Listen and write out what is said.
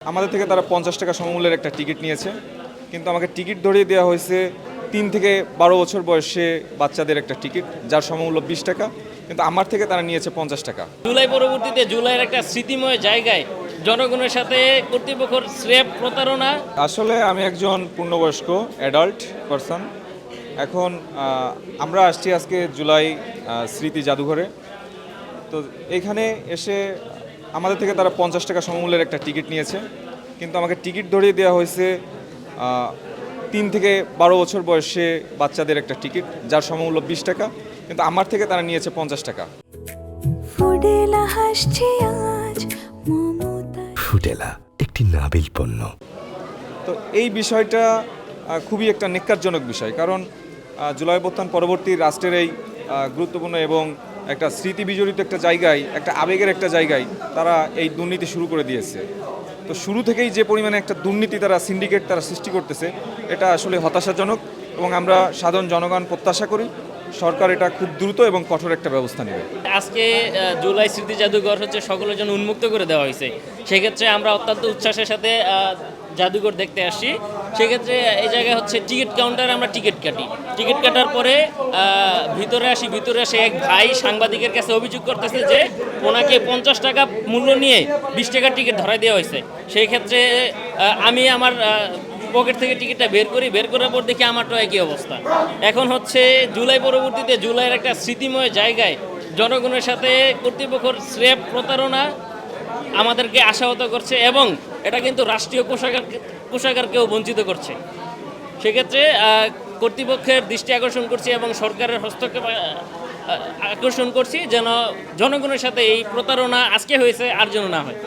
আমাদের থেকে তারা 50 টাকা সমমূল্যের একটা টিকিট নিয়েছে, কিন্তু আমাকে টিকিট ধরিয়ে দেওয়া হয়েছে 3 থেকে 12 বছর বয়সে বাচ্চাদের একটা টিকিট, যার সমমূল্য 20 টাকা, কিন্তু আমার থেকে তারা নিয়েছে 50 টাকা। জুলাই পরবর্তীতে জুলাইয়ের একটা স্মৃতিময় জায়গায় জনগণের সাথে কর্তৃপক্ষের স্রেফ প্রতারণা। আসলে আমি একজন পূর্ণবয়স্ক অ্যাডাল্ট পারসন। এখন আমরা আসছি আজকে জুলাই স্মৃতি জাদুঘরে। তো এইখানে এসে আমাদের থেকে তারা 50 টাকা সমমূল্যের একটা টিকিট নিয়েছে, কিন্তু আমাকে টিকিট ধরিয়ে দেওয়া হয়েছে 3 থেকে 12 বছর বয়সে বাচ্চাদের একটা টিকিট, যার সমমূল্য 20 টাকা, কিন্তু আমার থেকে তারা নিয়েছে 50 টাকা। ফুডেলা একটি নাবিল পণ্য। তো এই বিষয়টা খুবই একটা ন্যক্কারজনক বিষয়, কারণ জুলাই অভ্যুত্থান পরবর্তী রাষ্ট্রের এই গুরুত্বপূর্ণ এবং একটা স্মৃতি বিজড়িত একটা জায়গায়, একটা আবেগের একটা জায়গায় তারা এই দুর্নীতি শুরু করে দিয়েছে। তো শুরু থেকেই যে পরিমাণে একটা দুর্নীতি তারা সিন্ডিকেট তারা সৃষ্টি করতেছে, এটা আসলে হতাশাজনক, এবং আমরা সাধারণ জনগণ প্রত্যাশা করি সরকার এটা খুব দ্রুত এবং কঠোর একটা ব্যবস্থা নেবে। আজকে জুলাই স্মৃতি জাদুঘর হচ্ছে সকলের জন্য উন্মুক্ত করে দেওয়া হয়েছে। সেক্ষেত্রে আমরা অত্যন্ত উচ্ছ্বাসের সাথে জাদুঘর দেখতে আসি। সেক্ষেত্রে এই জায়গায় হচ্ছে টিকিট কাউন্টারে আমরা টিকিট কাটি। টিকিট কাটার পরে ভিতরে এসে এক ভাই সাংবাদিকের কাছে অভিযোগ করতেছে যে ওনাকে 50 টাকা মূল্য নিয়ে 20 টাকার টিকিট ধরাই দেওয়া হয়েছে। সেই ক্ষেত্রে আমি আমার পকেট থেকে টিকিটটা বের করার পর দেখি আমারও একই অবস্থা। এখন হচ্ছে জুলাই পরবর্তীতে জুলাইয়ের একটা স্মৃতিময় জায়গায় জনগণের সাথে কর্তৃপক্ষের স্রেফ প্রতারণা আমাদেরকে আশাহত করছে, এবং এটা কিন্তু রাষ্ট্রীয় কোষাগারকেও বঞ্চিত করছে। সেক্ষেত্রে কর্তৃপক্ষের দৃষ্টি আকর্ষণ করছি এবং সরকারের হস্তক্ষেপ আকর্ষণ করছি যেন জনগণের সাথে এই প্রতারণা আজকে হয়েছে আর যেন না হয়।